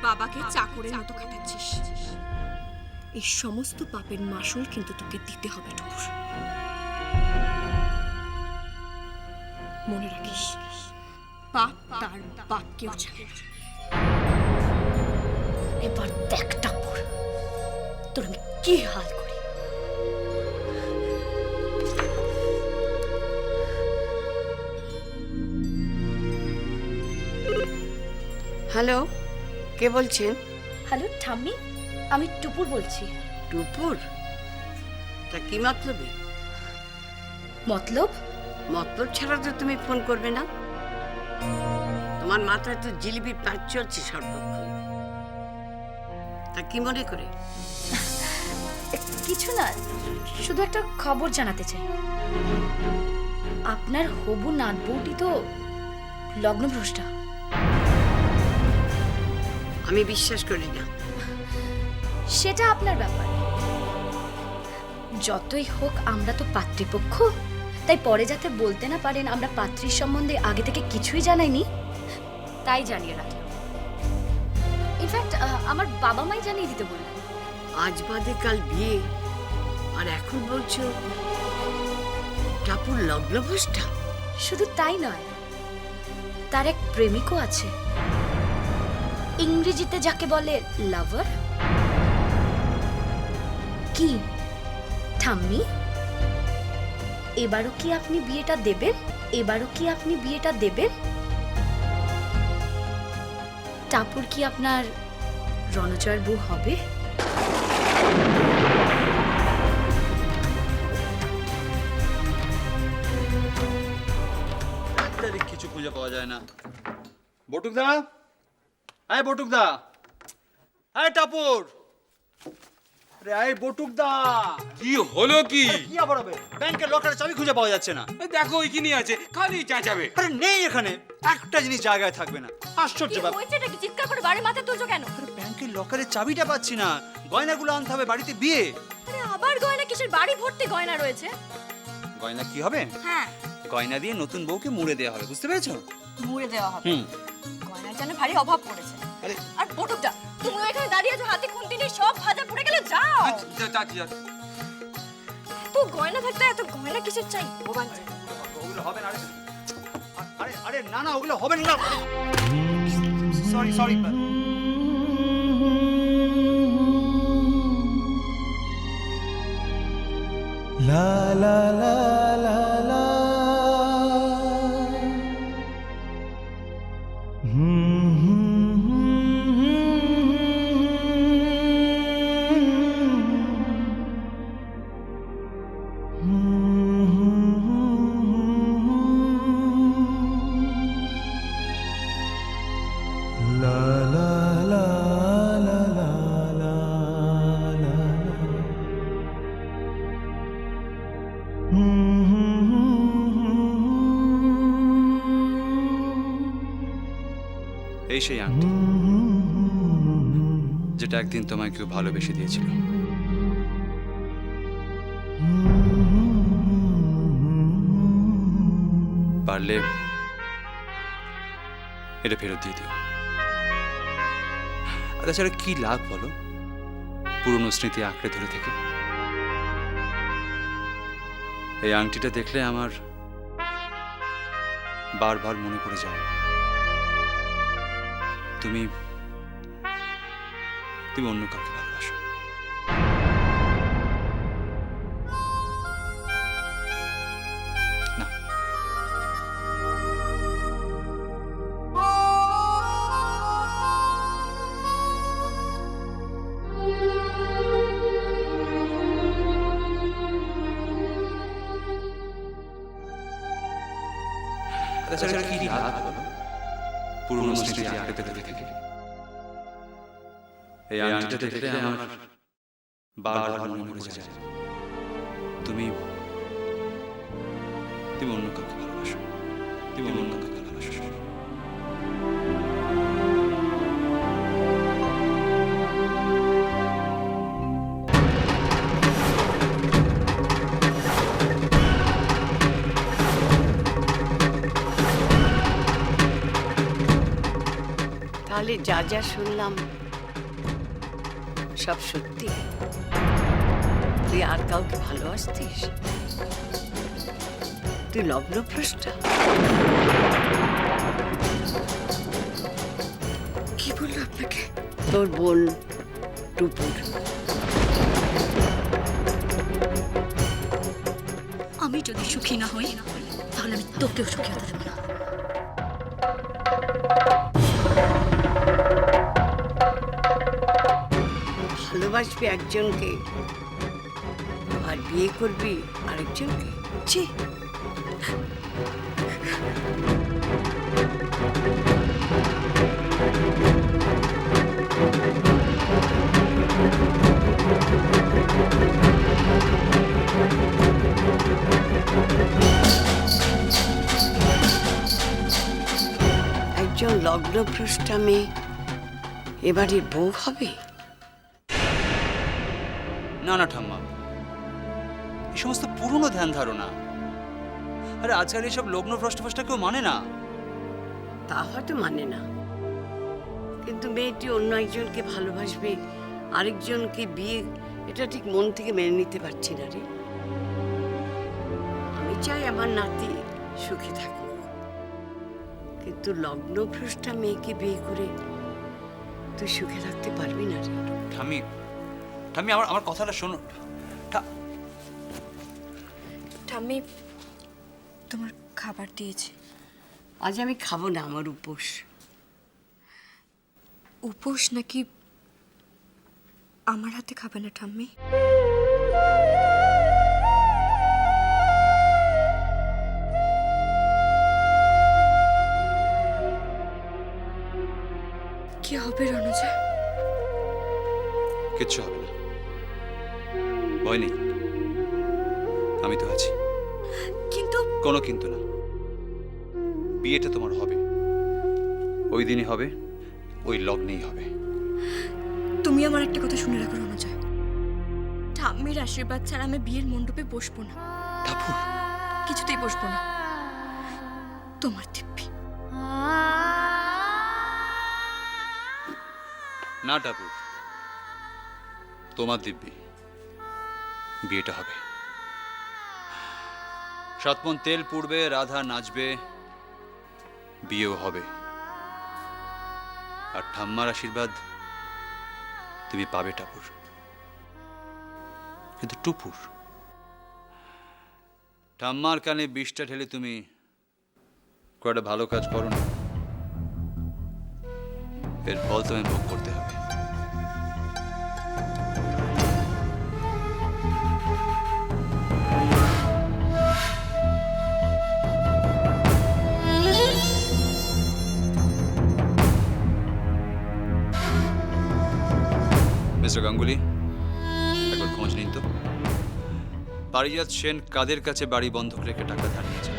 বাবাকে চাকরের মতো খাটাচ্ছিস। এই সমস্ত পাপের মাসুল কিন্তু তোকে দিতে হবে টুকুর। মনে রাখিস, পাপ তার বাপকেও ছাড়ে না। এবার দেখ টাপুর, তোর আমি কি হাল করি। হ্যালো, কে বলছেন? হ্যালো ঠাম্মি, আমি টুপুর বলছি। টুপুর? তা কি মতলবে? মতলব? মতলব ছাড়া তো তুমি ফোন করবে না। তোমার মাথায় তো জিলিপির প্যাচ চলছে সর্বক্ষণ। তা কি মনে করে? কিছু না, শুধু একটা খবর জানাতে চাই। আপনার হবু নাত বউটি তো লগ্নভ্রষ্টা। আমি বিশ্বাস করি না। সেটা আপনার ব্যাপার। যতই হোক আমরা তো পাত্রীপক্ষ, তাই পরে যাতে বলতে না পারেন আমরা পাত্রীর সম্বন্ধে আগে থেকে কিছুই জানাইনি, তাই জানিয়ে রাখলাম। ইনফ্যাক্ট আমার বাবা মাই জানিয়ে দিতে বললেন। আজ বাদে কাল বিয়ে, আর এখন বলছো টাপুর লগ্নভ্রষ্টা? শুধু তাই নয়, তার এক প্রেমিকও আছে, ইংরেজিতে যাকে বলে লাভার। কি ঠাম্মি, এবারও কি আপনি বিয়েটা দেবেন? এবারও কি আপনি বিয়েটা দেবেন? টাপুর কি আপনার রণজয়ের বউ হবে? কিছু খুঁজে পাওয়া যায় না। বটুকদা, আয় বটুকদা, আয় টাপুর, আরে আয় বটুকদা। কি হলো কি? কি আবার হবে? ব্যাংকের লকারের চাবি খুঁজে পাওয়া যাচ্ছে না। দেখো ওইখানে আছে, খালি চাচাবে। আরে নেই এখানে, একটা জিনিস জায়গায় থাকবে না। আশ্চর্য ব্যাপার। হয়েছেটা কি? চিৎকার করে বাড়ি মাথা তুলছো কেন? আরে ব্যাংকের লকারের চাবিটা পাচ্ছি না। গয়নাগুলো আনতে হবে, বাড়িতে বিয়ে। আরে আবার গয়না কিসের? বাড়ি ভর্তি গয়না রয়েছে। গয়না কি হবে? হ্যাঁ, গয়না দিয়ে নতুন বউকে মুড়ে দেওয়া হবে, বুঝতে পেরেছো? মুড়ে দেওয়া হবে। হুম। গয়নার জন্য ভারী অভাব পড়েছে। আরে আর বটুকটা, তুমি এখানে দাঁড়িয়ে আছো, হাতে খুন্তি নিয়ে, সব ভাজা পুড়ে গেলে যাও। চাচি এত গয়না থাকতে এত গয়না কিসের চাই? ভগবান জানে। ওগুলো হবে না। আরে আরে না না, ওগুলো হবে না। Sorry sorry. La la la la la. La la la la la la la. এই সেই আংটি যেটা একদিন তোমায় কেউ ভালোবেসে দিয়েছিল। পারলে এটা ফেরত দিয়ে দিও। আর তাছাড়া কি লাভ বলো পুরনো স্মৃতি আঁকড়ে ধরে থেকে? এই আংটিটা দেখলে আমার বারবার মনে পড়ে যায় তুমি তুমি অন্য কাউকে ভালোবাসো। না, তাছাড়া কি লাভ বলো পুরনো স্মৃতি আঁকড়ে ধরে থেকে? এই আংটিটা দেখলে আমার বারবার মনে পড়ে যায় তুমি তুমি অন্য কাউকে ভালোবাসো। তুমি অন্য কাউকে ভালোবাসো। তাহলে যা যা শুনলাম সব সত্যি? তুই আর কাউকে ভালোবাসতিস? তুই লগ্নভ্রষ্টা? কি বললো আপনাকে? তোর বোন টুপুর। আমি যদি সুখী না হই তাহলে আমি তোকেও সুখী হতে দেবো না। ভালোবাসবি একজনকে আর বিয়ে করবি আরেকজনকে? ছি, একজন লগ্নভ্রষ্টা মেয়ে এবারে বউ হবে? না না ঠাম্মা, এই সমস্ত পুরনো ধ্যান ধারণা। আরে আজকাল এইসব লগ্ন ভ্রষ্ট কেউ মানে না। তা হয়তো মানে না, কিন্তু মেয়েটি অন্য একজনকে ভালোবাসবে, আরেকজনকে বিয়ে, এটা ঠিক মন থেকে মেনে নিতে পারছি না রে। আমি চাই আমার নাতি সুখে থাকুক, কিন্তু লগ্নভ্রষ্টা মেয়েকে বিয়ে করে তুই সুখে থাকতে পারবি না রে। ঠাম্মি, ঠাম্মি আমার কথাটা শোনো। ঠাম্মি তোমার খাবার দিয়েছে। আজ আমি খাবো না, আমার উপোস। উপোস নাকি আমার হাতে খাবে না ঠাম্মি? কি হবে রণজা? কিচ্ছু হবে না, ভয় নেই, আমি তো আছি। কিন্তু কোনো কিন্তু না, বিয়েটা তোমার হবে, ওই দিনই হবে, ওই লগ্নেই হবে। তুমি আমার একটা কথা শুনে রাখো রণজা, ঠাম্মির আশীর্বাদ ছাড়া আমি বিয়ের মণ্ডপে বসবো না। টাপুর, কিছুতেই বসবো না। তোমার দিব্যি। না টাপুর, তোমার দিব্যি, বিয়েটা হবে। সাতমন তেল পুড়বে, রাধা নাচবে, বিয়েও হবে। আর ঠাম্মার আশীর্বাদ তুমি পাবে টাপুর। কিন্তু টুপুর, ঠাম্মার কানে বিষটা ঢেলে তুমি কয়টা ভালো কাজ করো না, এর ফল তুমি ভোগ করতে হবে। মিস্টার গাঙ্গুলি, একবার খোঁজ নিন তো, পারিজাত সেন কাদের কাছে বাড়ি বন্ধক রেখে টাকা ধার নিয়েছেন।